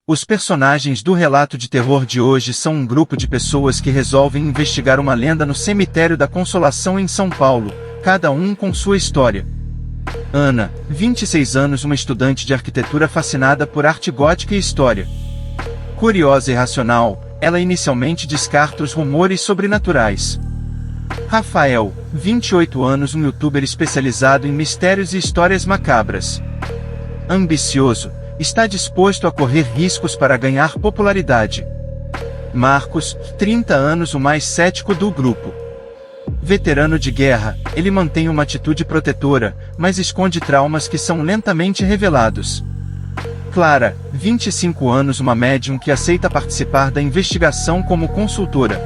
Os personagens do relato de terror de hoje são um grupo de pessoas que resolvem investigar uma lenda no cemitério da Consolação em São Paulo, cada um com sua história. Ana, 26 anos, uma estudante de arquitetura fascinada por arte gótica e história. Curiosa e racional, ela inicialmente descarta os rumores sobrenaturais. Rafael, 28 anos, um youtuber especializado em mistérios e histórias macabras. Ambicioso, está disposto a correr riscos para ganhar popularidade. Marcos, 30 anos, o mais cético do grupo. Veterano de guerra, ele mantém uma atitude protetora, mas esconde traumas que são lentamente revelados. Clara, 25 anos, uma médium que aceita participar da investigação como consultora.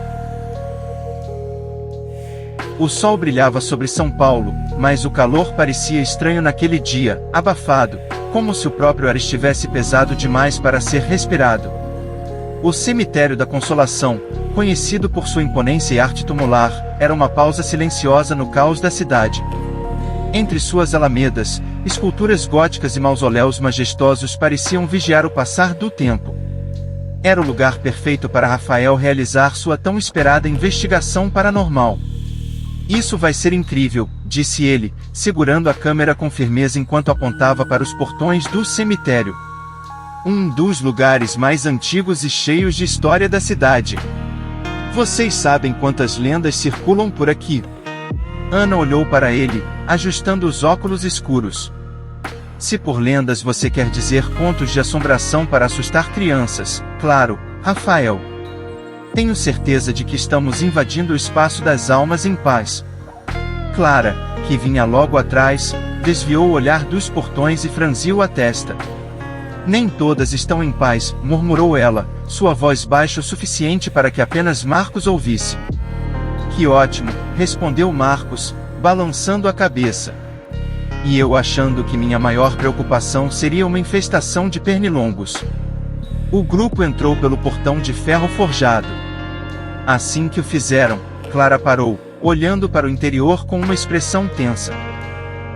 O sol brilhava sobre São Paulo, mas o calor parecia estranho naquele dia, abafado, como se o próprio ar estivesse pesado demais para ser respirado. O cemitério da Consolação, conhecido por sua imponência e arte tumular, era uma pausa silenciosa no caos da cidade. Entre suas alamedas, esculturas góticas e mausoléus majestosos pareciam vigiar o passar do tempo. Era o lugar perfeito para Rafael realizar sua tão esperada investigação paranormal. Isso vai ser incrível, disse ele, segurando a câmera com firmeza enquanto apontava para os portões do cemitério. Um dos lugares mais antigos e cheios de história da cidade. Vocês sabem quantas lendas circulam por aqui? Ana olhou para ele, ajustando os óculos escuros. Se por lendas você quer dizer contos de assombração para assustar crianças, claro, Rafael. Tenho certeza de que estamos invadindo o espaço das almas em paz. Clara, que vinha logo atrás, desviou o olhar dos portões e franziu a testa. Nem todas estão em paz, murmurou ela, sua voz baixa o suficiente para que apenas Marcos ouvisse. Que ótimo, respondeu Marcos, balançando a cabeça. E eu achando que minha maior preocupação seria uma infestação de pernilongos. O grupo entrou pelo portão de ferro forjado. Assim que o fizeram, Clara parou, olhando para o interior com uma expressão tensa.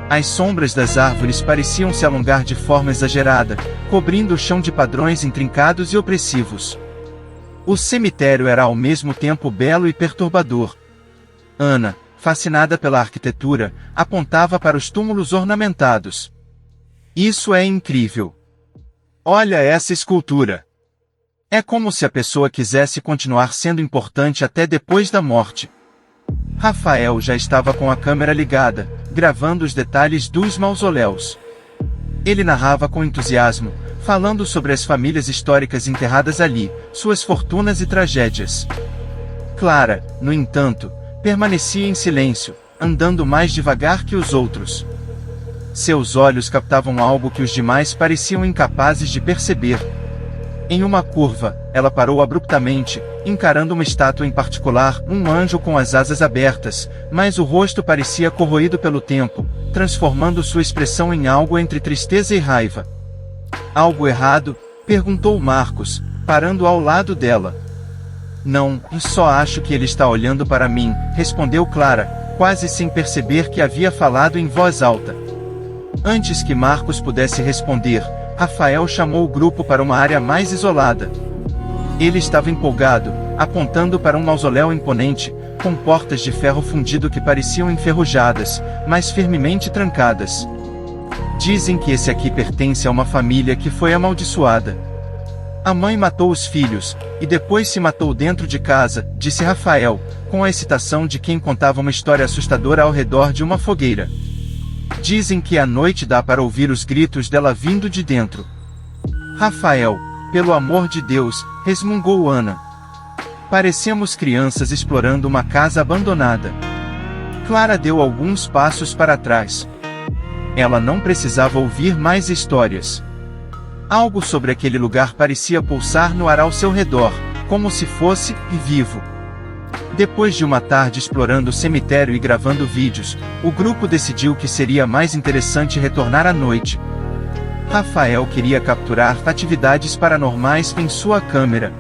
As sombras das árvores pareciam se alongar de forma exagerada, cobrindo o chão de padrões intrincados e opressivos. O cemitério era ao mesmo tempo belo e perturbador. Ana, fascinada pela arquitetura, apontava para os túmulos ornamentados. Isso é incrível! Olha essa escultura! É como se a pessoa quisesse continuar sendo importante até depois da morte. Rafael já estava com a câmera ligada, gravando os detalhes dos mausoléus. Ele narrava com entusiasmo, falando sobre as famílias históricas enterradas ali, suas fortunas e tragédias. Clara, no entanto, permanecia em silêncio, andando mais devagar que os outros. Seus olhos captavam algo que os demais pareciam incapazes de perceber. Em uma curva, ela parou abruptamente, encarando uma estátua em particular, um anjo com as asas abertas, mas o rosto parecia corroído pelo tempo, transformando sua expressão em algo entre tristeza e raiva. Algo errado? Perguntou Marcos, parando ao lado dela. Não, só acho que ele está olhando para mim, respondeu Clara, quase sem perceber que havia falado em voz alta. Antes que Marcos pudesse responder, Rafael chamou o grupo para uma área mais isolada. Ele estava empolgado, apontando para um mausoléu imponente, com portas de ferro fundido que pareciam enferrujadas, mas firmemente trancadas. Dizem que esse aqui pertence a uma família que foi amaldiçoada. A mãe matou os filhos, e depois se matou dentro de casa, disse Rafael, com a excitação de quem contava uma história assustadora ao redor de uma fogueira. Dizem que à noite dá para ouvir os gritos dela vindo de dentro. Rafael, pelo amor de Deus, resmungou Ana. Parecemos crianças explorando uma casa abandonada. Clara deu alguns passos para trás. Ela não precisava ouvir mais histórias. Algo sobre aquele lugar parecia pulsar no ar ao seu redor, como se fosse vivo. Depois de uma tarde explorando o cemitério e gravando vídeos, o grupo decidiu que seria mais interessante retornar à noite. Rafael queria capturar atividades paranormais em sua câmera.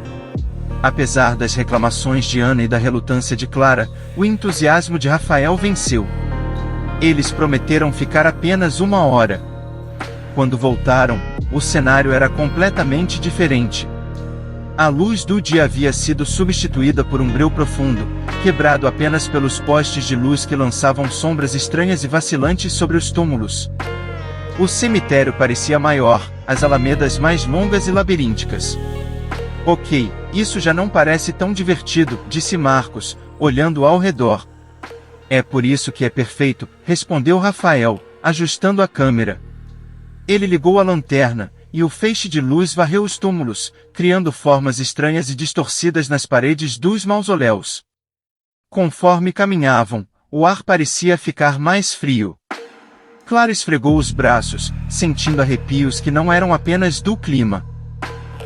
Apesar das reclamações de Ana e da relutância de Clara, o entusiasmo de Rafael venceu. Eles prometeram ficar apenas 1 hora. Quando voltaram, o cenário era completamente diferente. A luz do dia havia sido substituída por um breu profundo, quebrado apenas pelos postes de luz que lançavam sombras estranhas e vacilantes sobre os túmulos. O cemitério parecia maior, as alamedas mais longas e labirínticas. Ok, isso já não parece tão divertido, disse Marcos, olhando ao redor. É por isso que é perfeito, respondeu Rafael, ajustando a câmera. Ele ligou a lanterna, e o feixe de luz varreu os túmulos, criando formas estranhas e distorcidas nas paredes dos mausoléus. Conforme caminhavam, o ar parecia ficar mais frio. Clara esfregou os braços, sentindo arrepios que não eram apenas do clima.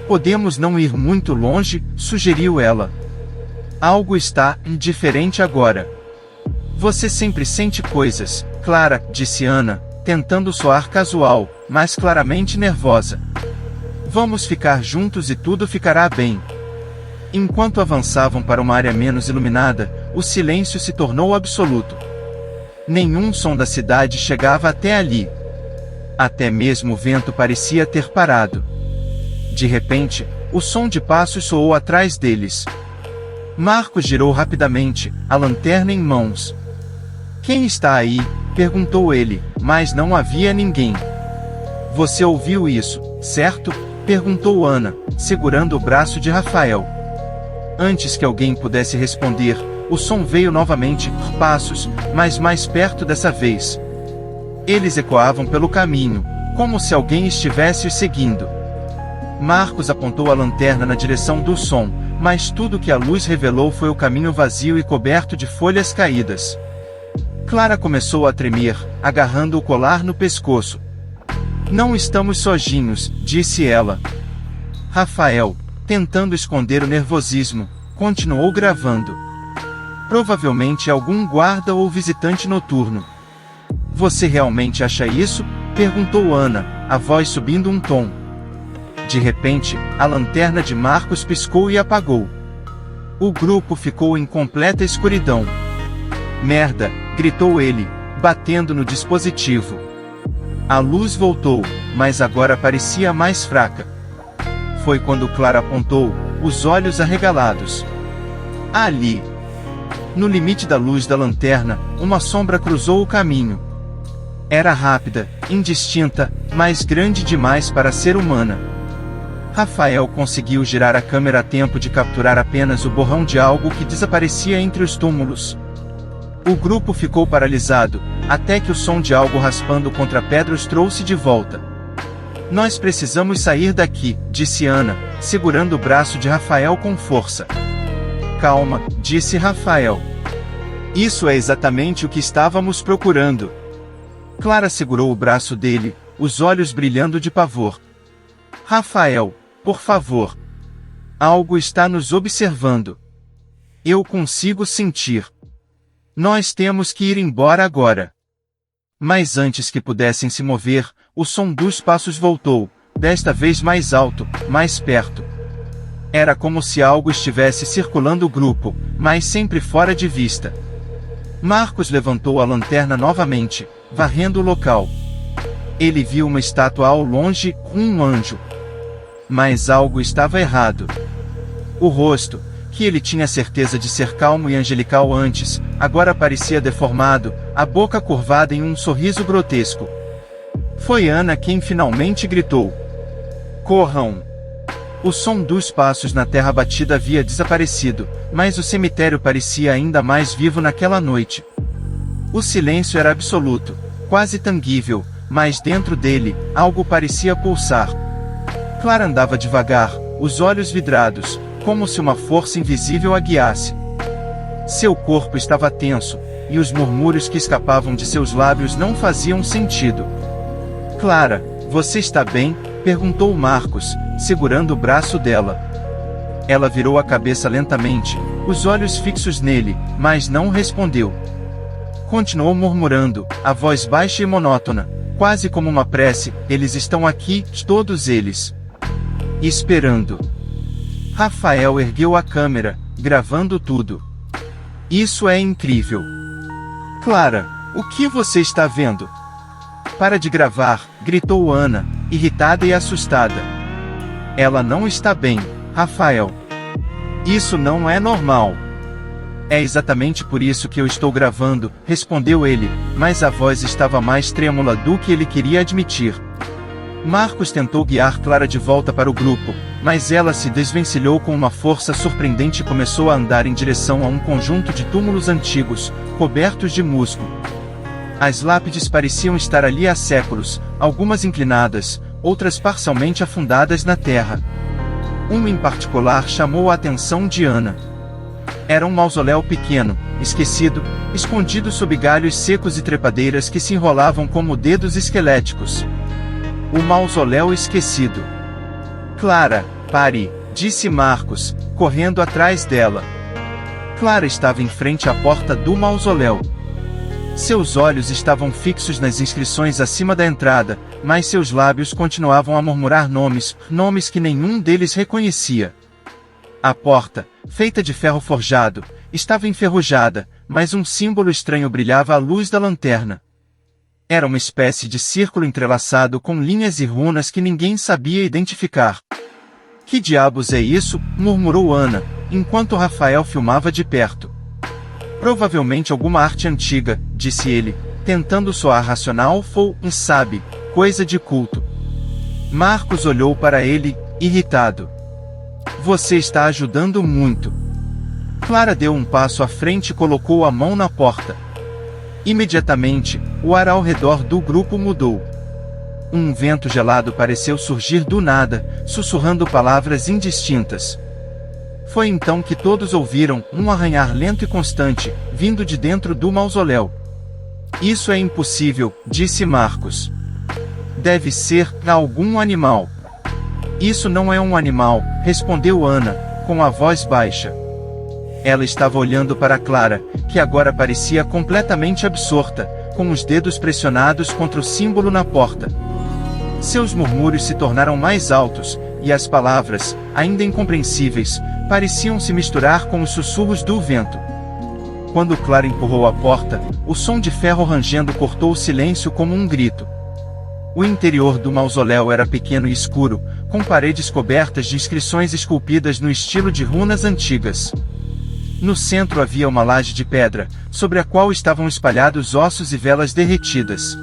Podemos não ir muito longe, sugeriu ela. Algo está diferente agora. Você sempre sente coisas, Clara, disse Ana, tentando soar casual, mas claramente nervosa. Vamos ficar juntos e tudo ficará bem. Enquanto avançavam para uma área menos iluminada, o silêncio se tornou absoluto. Nenhum som da cidade chegava até ali. Até mesmo o vento parecia ter parado. De repente, o som de passos soou atrás deles. Marcos girou rapidamente, a lanterna em mãos. Quem está aí? Perguntou ele, mas não havia ninguém. Você ouviu isso, certo? Perguntou Ana, segurando o braço de Rafael. Antes que alguém pudesse responder, o som veio novamente, passos, mas mais perto dessa vez. Eles ecoavam pelo caminho, como se alguém estivesse os seguindo. Marcos apontou a lanterna na direção do som, mas tudo que a luz revelou foi o caminho vazio e coberto de folhas caídas. Clara começou a tremer, agarrando o colar no pescoço. Não estamos sozinhos, disse ela. Rafael, tentando esconder o nervosismo, continuou gravando. Provavelmente algum guarda ou visitante noturno. Você realmente acha isso? Perguntou Ana, a voz subindo um tom. De repente, a lanterna de Marcos piscou e apagou. O grupo ficou em completa escuridão. Merda! Gritou ele, batendo no dispositivo. A luz voltou, mas agora parecia mais fraca. Foi quando Clara apontou, os olhos arregalados. Ali! No limite da luz da lanterna, uma sombra cruzou o caminho. Era rápida, indistinta, mas grande demais para ser humana. Rafael conseguiu girar a câmera a tempo de capturar apenas o borrão de algo que desaparecia entre os túmulos. O grupo ficou paralisado, até que o som de algo raspando contra pedras trouxe de volta. Nós precisamos sair daqui, disse Ana, segurando o braço de Rafael com força. Calma, disse Rafael. Isso é exatamente o que estávamos procurando. Clara segurou o braço dele, os olhos brilhando de pavor. Rafael, por favor. Algo está nos observando. Eu consigo sentir. Nós temos que ir embora agora. Mas antes que pudessem se mover, o som dos passos voltou, desta vez mais alto, mais perto. Era como se algo estivesse circulando o grupo, mas sempre fora de vista. Marcos levantou a lanterna novamente, varrendo o local. Ele viu uma estátua ao longe, um anjo. Mas algo estava errado. O rosto, que ele tinha certeza de ser calmo e angelical antes, agora parecia deformado, a boca curvada em um sorriso grotesco. Foi Ana quem finalmente gritou. Corram! O som dos passos na terra batida havia desaparecido, mas o cemitério parecia ainda mais vivo naquela noite. O silêncio era absoluto, quase tangível, mas dentro dele, algo parecia pulsar. Clara andava devagar, os olhos vidrados, como se uma força invisível a guiasse. Seu corpo estava tenso, e os murmúrios que escapavam de seus lábios não faziam sentido. Clara, você está bem? Perguntou Marcos, segurando o braço dela. Ela virou a cabeça lentamente, os olhos fixos nele, mas não respondeu. Continuou murmurando, a voz baixa e monótona, quase como uma prece, eles estão aqui, todos eles. Esperando. Rafael ergueu a câmera, gravando tudo. Isso é incrível. Clara, o que você está vendo? Para de gravar, gritou Ana, irritada e assustada. Ela não está bem, Rafael. Isso não é normal. É exatamente por isso que eu estou gravando, respondeu ele, mas a voz estava mais trêmula do que ele queria admitir. Marcos tentou guiar Clara de volta para o grupo, mas ela se desvencilhou com uma força surpreendente e começou a andar em direção a um conjunto de túmulos antigos, cobertos de musgo. As lápides pareciam estar ali há séculos, algumas inclinadas, outras parcialmente afundadas na terra. Uma em particular chamou a atenção de Ana. Era um mausoléu pequeno, esquecido, escondido sob galhos secos e trepadeiras que se enrolavam como dedos esqueléticos. O mausoléu esquecido. Clara, pare, disse Marcos, correndo atrás dela. Clara estava em frente à porta do mausoléu. Seus olhos estavam fixos nas inscrições acima da entrada, mas seus lábios continuavam a murmurar nomes que nenhum deles reconhecia. A porta, feita de ferro forjado, estava enferrujada, mas um símbolo estranho brilhava à luz da lanterna. Era uma espécie de círculo entrelaçado com linhas e runas que ninguém sabia identificar. Que diabos é isso? Murmurou Ana, enquanto Rafael filmava de perto. Provavelmente alguma arte antiga, disse ele, tentando soar racional ou, sabe, coisa de culto. Marcos olhou para ele, irritado. Você está ajudando muito. Clara deu um passo à frente e colocou a mão na porta. Imediatamente, o ar ao redor do grupo mudou. Um vento gelado pareceu surgir do nada, sussurrando palavras indistintas. Foi então que todos ouviram um arranhar lento e constante, vindo de dentro do mausoléu. Isso é impossível, disse Marcos. Deve ser algum animal. Isso não é um animal, respondeu Ana, com a voz baixa. Ela estava olhando para Clara, que agora parecia completamente absorta, com os dedos pressionados contra o símbolo na porta. Seus murmúrios se tornaram mais altos, e as palavras, ainda incompreensíveis, pareciam se misturar com os sussurros do vento. Quando Clara empurrou a porta, o som de ferro rangendo cortou o silêncio como um grito. O interior do mausoléu era pequeno e escuro, com paredes cobertas de inscrições esculpidas no estilo de runas antigas. No centro havia uma laje de pedra, sobre a qual estavam espalhados ossos e velas derretidas.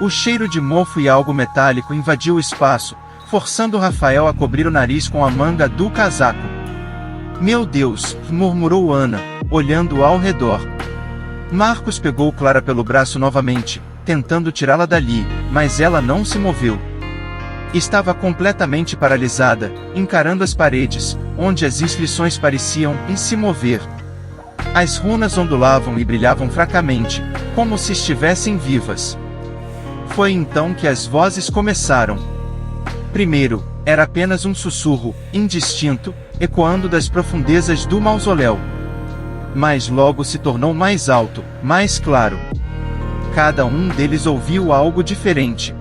O cheiro de mofo e algo metálico invadiu o espaço, forçando Rafael a cobrir o nariz com a manga do casaco. Meu Deus, murmurou Ana, olhando ao redor. Marcos pegou Clara pelo braço novamente, tentando tirá-la dali, mas ela não se moveu. Estava completamente paralisada, encarando as paredes, onde as inscrições pareciam se mover. As runas ondulavam e brilhavam fracamente, como se estivessem vivas. Foi então que as vozes começaram. Primeiro, era apenas um sussurro, indistinto, ecoando das profundezas do mausoléu. Mas logo se tornou mais alto, mais claro. Cada um deles ouviu algo diferente.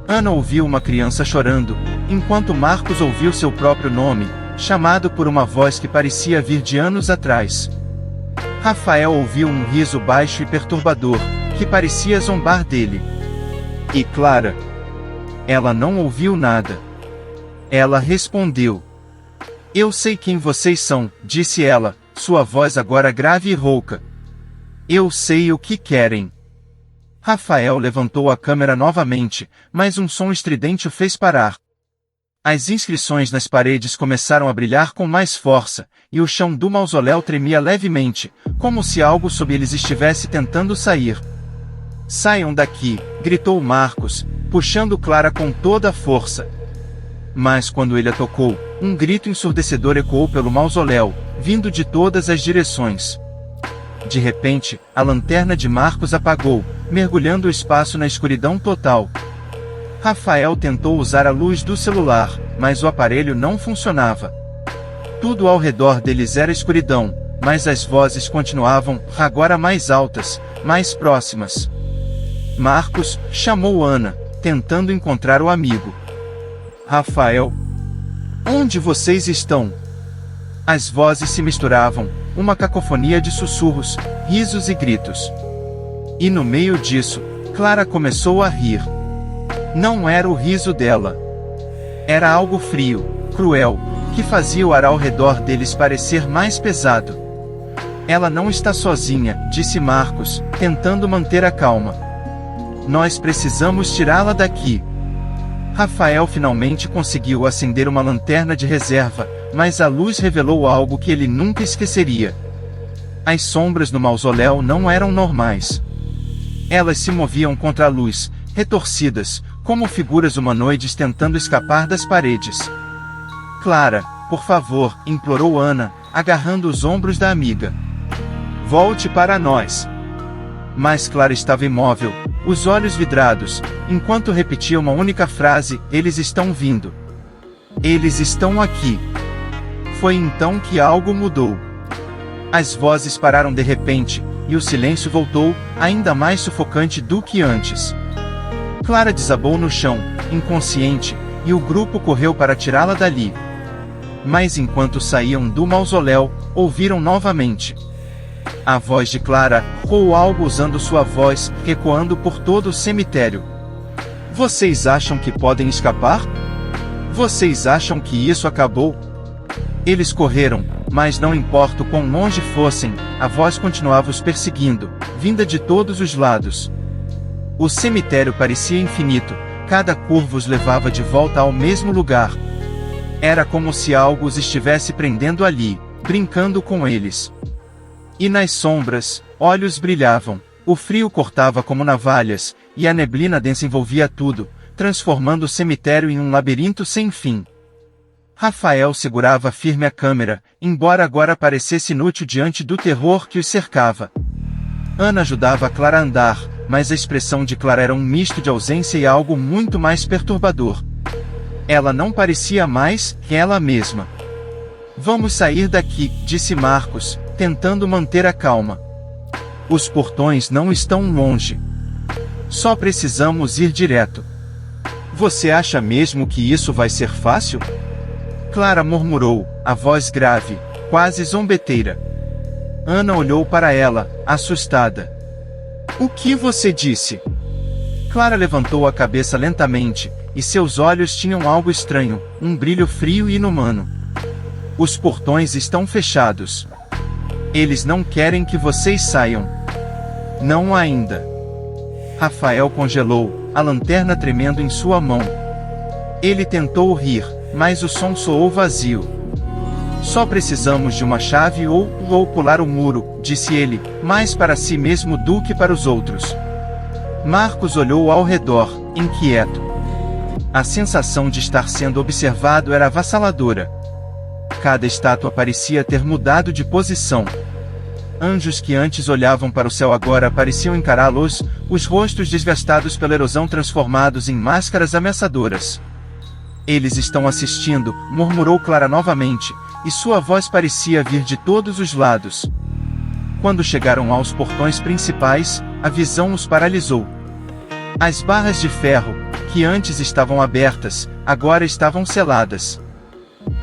Ana ouviu uma criança chorando, enquanto Marcos ouviu seu próprio nome, chamado por uma voz que parecia vir de anos atrás. Rafael ouviu um riso baixo e perturbador, que parecia zombar dele. E Clara? Ela não ouviu nada. Ela respondeu. Eu sei quem vocês são, disse ela, sua voz agora grave e rouca. Eu sei o que querem. Rafael levantou a câmera novamente, mas um som estridente o fez parar. As inscrições nas paredes começaram a brilhar com mais força, e o chão do mausoléu tremia levemente, como se algo sob eles estivesse tentando sair. Saiam daqui, gritou Marcos, puxando Clara com toda a força. Mas quando ele a tocou, um grito ensurdecedor ecoou pelo mausoléu, vindo de todas as direções. De repente, a lanterna de Marcos apagou, mergulhando o espaço na escuridão total. Rafael tentou usar a luz do celular, mas o aparelho não funcionava. Tudo ao redor deles era escuridão, mas as vozes continuavam, agora mais altas, mais próximas. Marcos chamou Ana, tentando encontrar o amigo. Rafael? Onde vocês estão? As vozes se misturavam, uma cacofonia de sussurros, risos e gritos. E no meio disso, Clara começou a rir. Não era o riso dela. Era algo frio, cruel, que fazia o ar ao redor deles parecer mais pesado. Ela não está sozinha, disse Marcos, tentando manter a calma. Nós precisamos tirá-la daqui. Rafael finalmente conseguiu acender uma lanterna de reserva, mas a luz revelou algo que ele nunca esqueceria. As sombras no mausoléu não eram normais. Elas se moviam contra a luz, retorcidas, como figuras humanoides tentando escapar das paredes. Clara, por favor, implorou Ana, agarrando os ombros da amiga. Volte para nós. Mas Clara estava imóvel, os olhos vidrados, enquanto repetia uma única frase: eles estão vindo. Eles estão aqui. Foi então que algo mudou. As vozes pararam de repente, e o silêncio voltou, ainda mais sufocante do que antes. Clara desabou no chão, inconsciente, e o grupo correu para tirá-la dali. Mas enquanto saíam do mausoléu, ouviram novamente. A voz de Clara ou algo usando sua voz, ecoando por todo o cemitério. Vocês acham que podem escapar? Vocês acham que isso acabou? Eles correram, mas não importa o quão longe fossem, a voz continuava os perseguindo, vinda de todos os lados. O cemitério parecia infinito, cada curva os levava de volta ao mesmo lugar. Era como se algo os estivesse prendendo ali, brincando com eles. E nas sombras, olhos brilhavam, o frio cortava como navalhas, e a neblina densa envolvia tudo, transformando o cemitério em um labirinto sem fim. Rafael segurava firme a câmera, embora agora parecesse inútil diante do terror que os cercava. Ana ajudava Clara a andar, mas a expressão de Clara era um misto de ausência e algo muito mais perturbador. Ela não parecia mais que ela mesma. Vamos sair daqui, disse Marcos, tentando manter a calma. Os portões não estão longe. Só precisamos ir direto. Você acha mesmo que isso vai ser fácil? Clara murmurou, a voz grave, quase zombeteira. Ana olhou para ela, assustada. O que você disse? Clara levantou a cabeça lentamente, e seus olhos tinham algo estranho, um brilho frio e inumano. Os portões estão fechados. Eles não querem que vocês saiam. Não ainda. Rafael congelou, a lanterna tremendo em sua mão. Ele tentou rir, mas o som soou vazio. Só precisamos de uma chave ou pular o muro, disse ele, mais para si mesmo do que para os outros. Marcos olhou ao redor, inquieto. A sensação de estar sendo observado era avassaladora. Cada estátua parecia ter mudado de posição. Anjos que antes olhavam para o céu agora pareciam encará-los, os rostos desgastados pela erosão transformados em máscaras ameaçadoras. Eles estão assistindo, murmurou Clara novamente, e sua voz parecia vir de todos os lados. Quando chegaram aos portões principais, a visão os paralisou. As barras de ferro, que antes estavam abertas, agora estavam seladas.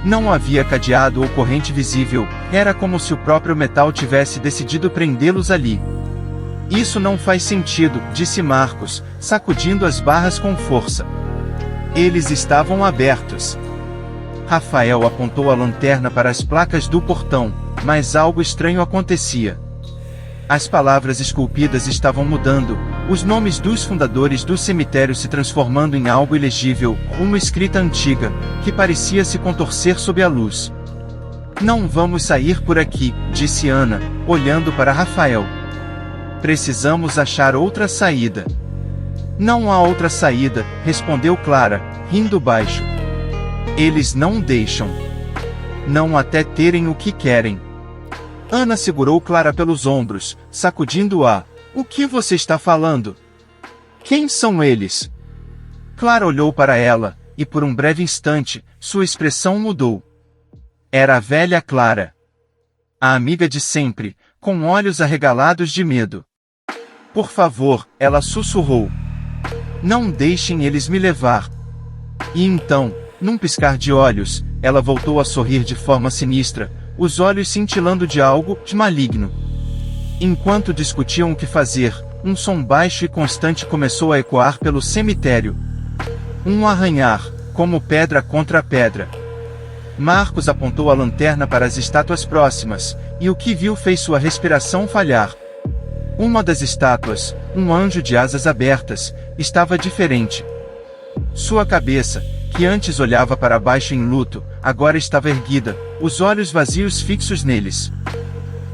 Não havia cadeado ou corrente visível, era como se o próprio metal tivesse decidido prendê-los ali. Isso não faz sentido, disse Marcos, sacudindo as barras com força. Eles estavam abertos. Rafael apontou a lanterna para as placas do portão, mas algo estranho acontecia. As palavras esculpidas estavam mudando, os nomes dos fundadores do cemitério se transformando em algo ilegível, uma escrita antiga, que parecia se contorcer sob a luz. Não vamos sair por aqui, disse Ana, olhando para Rafael. Precisamos achar outra saída. Não há outra saída, respondeu Clara, rindo baixo. Eles não deixam. Não até terem o que querem. Ana segurou Clara pelos ombros, sacudindo-a. O que você está falando? Quem são eles? Clara olhou para ela, e por um breve instante, sua expressão mudou. Era a velha Clara. A amiga de sempre, com olhos arregalados de medo. Por favor, ela sussurrou. Não deixem eles me levar. E então, num piscar de olhos, ela voltou a sorrir de forma sinistra, os olhos cintilando de algo de maligno. Enquanto discutiam o que fazer, um som baixo e constante começou a ecoar pelo cemitério. Um arranhar, como pedra contra pedra. Marcos apontou a lanterna para as estátuas próximas, e o que viu fez sua respiração falhar. Uma das estátuas, um anjo de asas abertas, estava diferente. Sua cabeça, que antes olhava para baixo em luto, agora estava erguida, os olhos vazios fixos neles.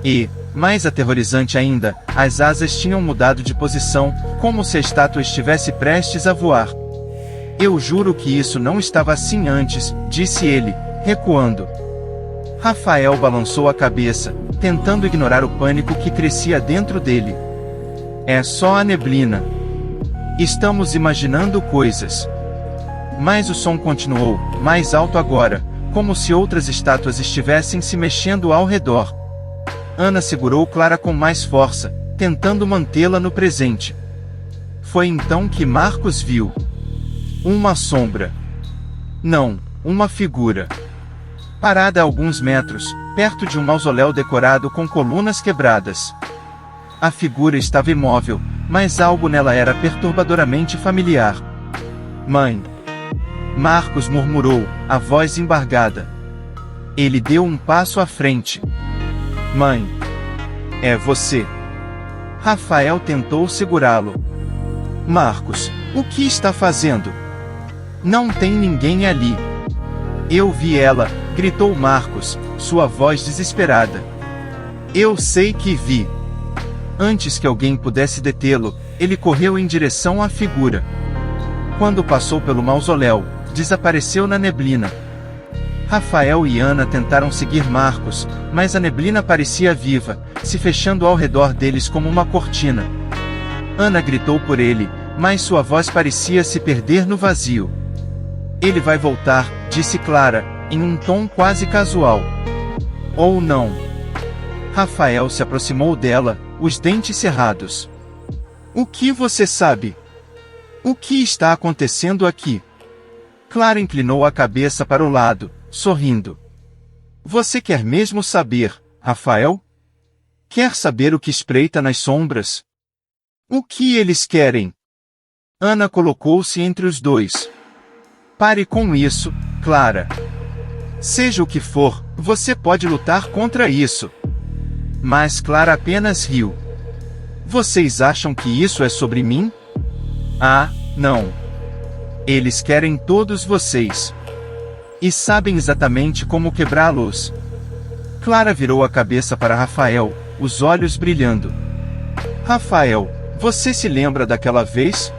E, mais aterrorizante ainda, as asas tinham mudado de posição, como se a estátua estivesse prestes a voar. Eu juro que isso não estava assim antes, disse ele, recuando. Rafael balançou a cabeça, tentando ignorar o pânico que crescia dentro dele. É só a neblina. Estamos imaginando coisas. Mas o som continuou, mais alto agora, como se outras estátuas estivessem se mexendo ao redor. Ana segurou Clara com mais força, tentando mantê-la no presente. Foi então que Marcos viu uma sombra. Não, uma figura. Parada a alguns metros, perto de um mausoléu decorado com colunas quebradas. A figura estava imóvel, mas algo nela era perturbadoramente familiar. Mãe! Marcos murmurou, a voz embargada. Ele deu um passo à frente. Mãe! É você! Rafael tentou segurá-lo. Marcos, o que está fazendo? Não tem ninguém ali. Eu vi ela, gritou Marcos, sua voz desesperada. Eu sei que vi. Antes que alguém pudesse detê-lo, ele correu em direção à figura. Quando passou pelo mausoléu, desapareceu na neblina. Rafael e Ana tentaram seguir Marcos, mas a neblina parecia viva, se fechando ao redor deles como uma cortina. Ana gritou por ele, mas sua voz parecia se perder no vazio. Ele vai voltar, disse Clara, em um tom quase casual. Ou não. Rafael se aproximou dela, os dentes cerrados. O que você sabe? O que está acontecendo aqui? Clara inclinou a cabeça para o lado, sorrindo. Você quer mesmo saber, Rafael? Quer saber o que espreita nas sombras? O que eles querem? Ana colocou-se entre os dois. Pare com isso, Clara. Seja o que for, você pode lutar contra isso. Mas Clara apenas riu. Vocês acham que isso é sobre mim? Ah, não. Eles querem todos vocês. E sabem exatamente como quebrá-los. Clara virou a cabeça para Rafael, os olhos brilhando. Rafael, você se lembra daquela vez?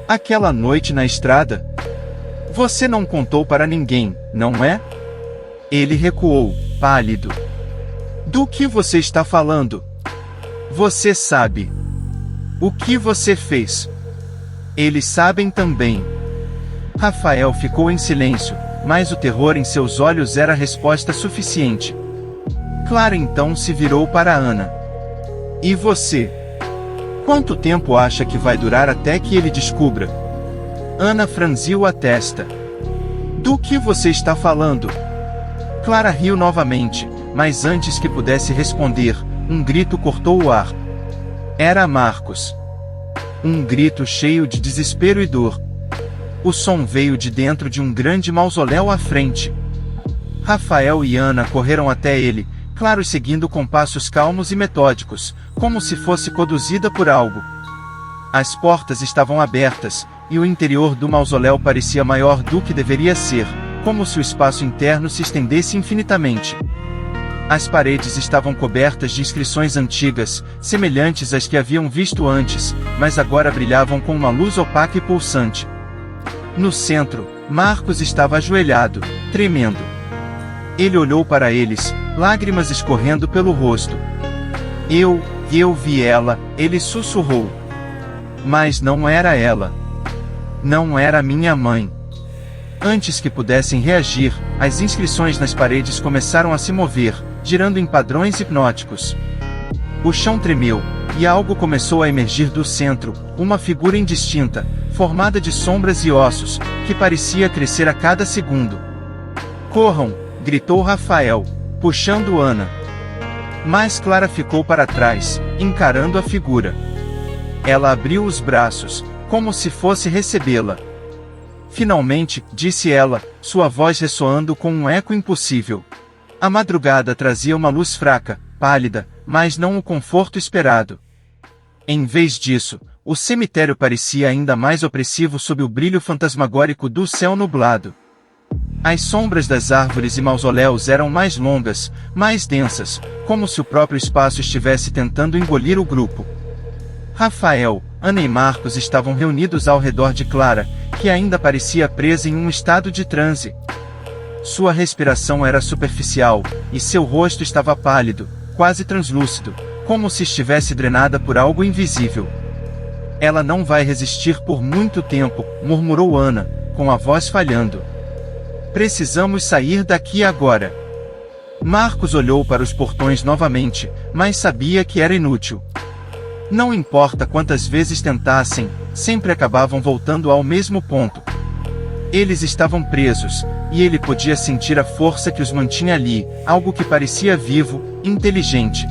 Aquela noite na estrada? Você não contou para ninguém, não é? Ele recuou, pálido. Do que você está falando? Você sabe. O que você fez? Eles sabem também. Rafael ficou em silêncio, mas o terror em seus olhos era resposta suficiente. Clara então se virou para Ana. E você? Quanto tempo acha que vai durar até que ele descubra? Ana franziu a testa. Do que você está falando? Clara riu novamente, mas antes que pudesse responder, um grito cortou o ar. Era Marcos. Um grito cheio de desespero e dor. O som veio de dentro de um grande mausoléu à frente. Rafael e Ana correram até ele, Clara seguindo com passos calmos e metódicos, como se fosse conduzida por algo. As portas estavam abertas, e o interior do mausoléu parecia maior do que deveria ser, como se o espaço interno se estendesse infinitamente. As paredes estavam cobertas de inscrições antigas, semelhantes às que haviam visto antes, mas agora brilhavam com uma luz opaca e pulsante. No centro, Marcos estava ajoelhado, tremendo. Ele olhou para eles, lágrimas escorrendo pelo rosto. Eu vi ela, ele sussurrou. Mas não era ela. Não era minha mãe. Antes que pudessem reagir, as inscrições nas paredes começaram a se mover, girando em padrões hipnóticos. O chão tremeu, e algo começou a emergir do centro, uma figura indistinta, formada de sombras e ossos, que parecia crescer a cada segundo. Corram! Gritou Rafael, puxando Ana. Mas Clara ficou para trás, encarando a figura. Ela abriu os braços, como se fosse recebê-la. Finalmente, disse ela, sua voz ressoando com um eco impossível. A madrugada trazia uma luz fraca, pálida, mas não o conforto esperado. Em vez disso, o cemitério parecia ainda mais opressivo sob o brilho fantasmagórico do céu nublado. As sombras das árvores e mausoléus eram mais longas, mais densas, como se o próprio espaço estivesse tentando engolir o grupo. Rafael, Ana e Marcos estavam reunidos ao redor de Clara, que ainda parecia presa em um estado de transe. Sua respiração era superficial, e seu rosto estava pálido, quase translúcido, como se estivesse drenada por algo invisível. Ela não vai resistir por muito tempo, murmurou Ana, com a voz falhando. Precisamos sair daqui agora. Marcos olhou para os portões novamente, mas sabia que era inútil. Não importa quantas vezes tentassem, sempre acabavam voltando ao mesmo ponto. Eles estavam presos, e ele podia sentir a força que os mantinha ali, algo que parecia vivo, inteligente.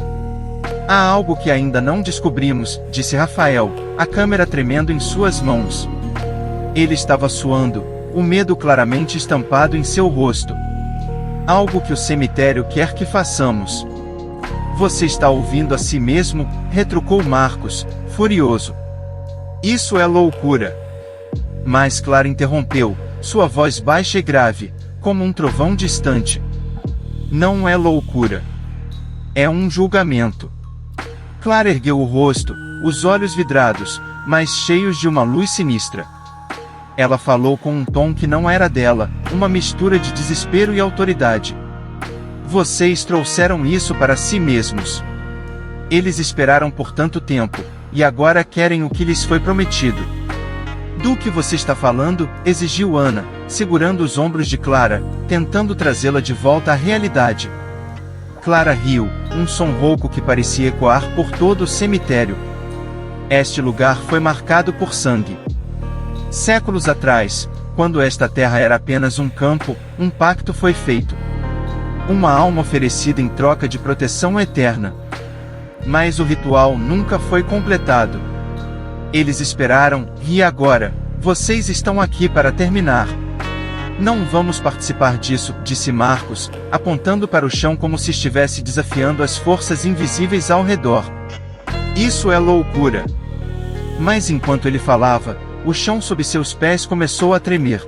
Há algo que ainda não descobrimos, disse Rafael, a câmera tremendo em suas mãos. Ele estava suando, o medo claramente estampado em seu rosto. Algo que o cemitério quer que façamos. Você está ouvindo a si mesmo, retrucou Marcos, furioso. Isso é loucura. Mas Clara interrompeu, sua voz baixa e grave, como um trovão distante. Não é loucura. É um julgamento. Clara ergueu o rosto, os olhos vidrados, mas cheios de uma luz sinistra. Ela falou com um tom que não era dela, uma mistura de desespero e autoridade. Vocês trouxeram isso para si mesmos. Eles esperaram por tanto tempo, e agora querem o que lhes foi prometido. Do que você está falando? Exigiu Ana, segurando os ombros de Clara, tentando trazê-la de volta à realidade. Clara riu, um som rouco que parecia ecoar por todo o cemitério. Este lugar foi marcado por sangue. Séculos atrás, quando esta terra era apenas um campo, um pacto foi feito. Uma alma oferecida em troca de proteção eterna. Mas o ritual nunca foi completado. Eles esperaram, e agora, vocês estão aqui para terminar. Não vamos participar disso, disse Marcos, apontando para o chão como se estivesse desafiando as forças invisíveis ao redor. Isso é loucura. Mas enquanto ele falava, o chão sob seus pés começou a tremer.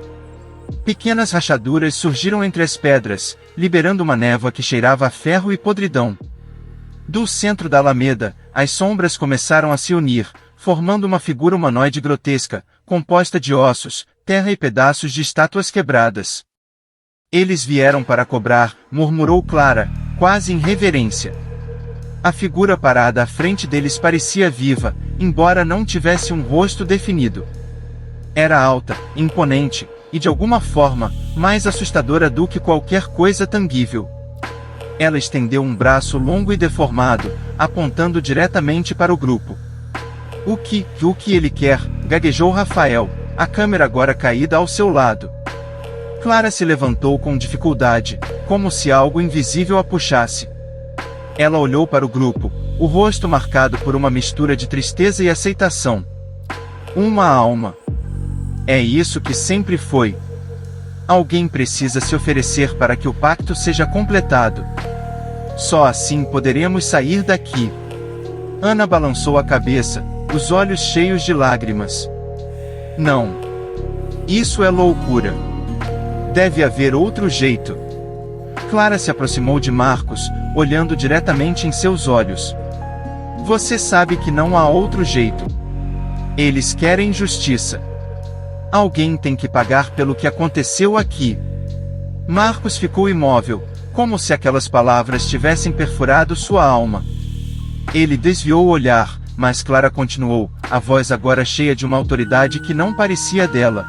Pequenas rachaduras surgiram entre as pedras, liberando uma névoa que cheirava a ferro e podridão. Do centro da alameda, as sombras começaram a se unir, formando uma figura humanoide grotesca, composta de ossos, terra e pedaços de estátuas quebradas. Eles vieram para cobrar, murmurou Clara, quase em reverência. A figura parada à frente deles parecia viva, embora não tivesse um rosto definido. Era alta, imponente, e de alguma forma, mais assustadora do que qualquer coisa tangível. Ela estendeu um braço longo e deformado, apontando diretamente para o grupo. O que ele quer? Gaguejou Rafael, a câmera agora caída ao seu lado. Clara se levantou com dificuldade, como se algo invisível a puxasse. Ela olhou para o grupo, o rosto marcado por uma mistura de tristeza e aceitação. Uma alma. É isso que sempre foi. Alguém precisa se oferecer para que o pacto seja completado. Só assim poderemos sair daqui. Ana balançou a cabeça, os olhos cheios de lágrimas. Não. Isso é loucura. Deve haver outro jeito. Clara se aproximou de Marcos, olhando diretamente em seus olhos. Você sabe que não há outro jeito. Eles querem justiça. Alguém tem que pagar pelo que aconteceu aqui. Marcos ficou imóvel, como se aquelas palavras tivessem perfurado sua alma. Ele desviou o olhar, mas Clara continuou, a voz agora cheia de uma autoridade que não parecia dela.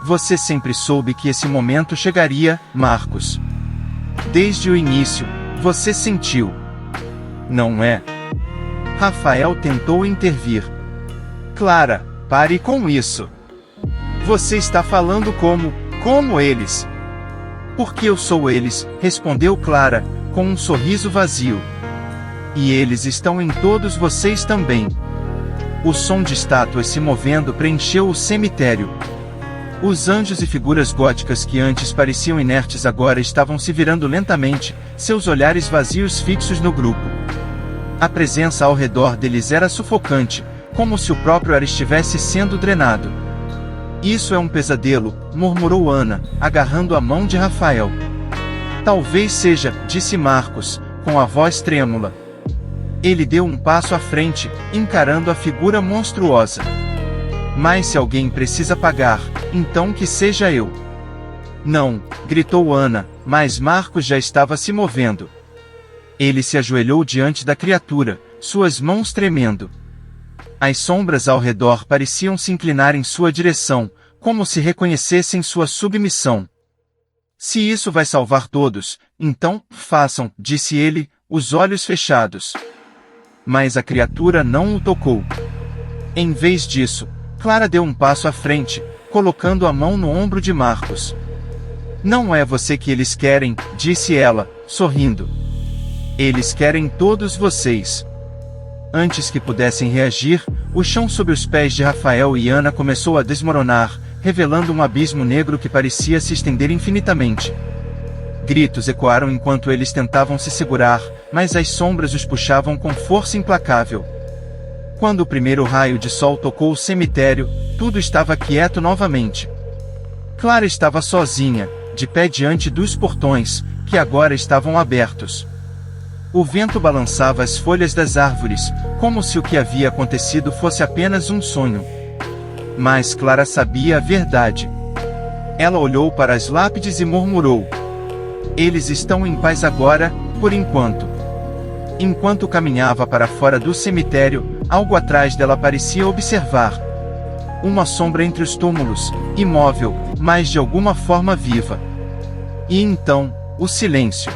Você sempre soube que esse momento chegaria, Marcos. Desde o início, você sentiu. Não é? Rafael tentou intervir. Clara, pare com isso. Você está falando como eles. Porque eu sou eles, respondeu Clara, com um sorriso vazio. E eles estão em todos vocês também. O som de estátuas se movendo preencheu o cemitério. Os anjos e figuras góticas que antes pareciam inertes agora estavam se virando lentamente, seus olhares vazios fixos no grupo. A presença ao redor deles era sufocante, como se o próprio ar estivesse sendo drenado. Isso é um pesadelo, murmurou Ana, agarrando a mão de Rafael. Talvez seja, disse Marcos, com a voz trêmula. Ele deu um passo à frente, encarando a figura monstruosa. Mas se alguém precisa pagar, então que seja eu. Não, gritou Ana, mas Marcos já estava se movendo. Ele se ajoelhou diante da criatura, suas mãos tremendo. As sombras ao redor pareciam se inclinar em sua direção, como se reconhecessem sua submissão. Se isso vai salvar todos, então, façam, disse ele, os olhos fechados. Mas a criatura não o tocou. Em vez disso, Clara deu um passo à frente, colocando a mão no ombro de Marcos. Não é você que eles querem, disse ela, sorrindo. Eles querem todos vocês. Antes que pudessem reagir, o chão sob os pés de Rafael e Ana começou a desmoronar, revelando um abismo negro que parecia se estender infinitamente. Gritos ecoaram enquanto eles tentavam se segurar, mas as sombras os puxavam com força implacável. Quando o primeiro raio de sol tocou o cemitério, tudo estava quieto novamente. Clara estava sozinha, de pé diante dos portões, que agora estavam abertos. O vento balançava as folhas das árvores, como se o que havia acontecido fosse apenas um sonho. Mas Clara sabia a verdade. Ela olhou para as lápides e murmurou: eles estão em paz agora, por enquanto. Enquanto caminhava para fora do cemitério, algo atrás dela parecia observar. Uma sombra entre os túmulos, imóvel, mas de alguma forma viva. E então, o silêncio.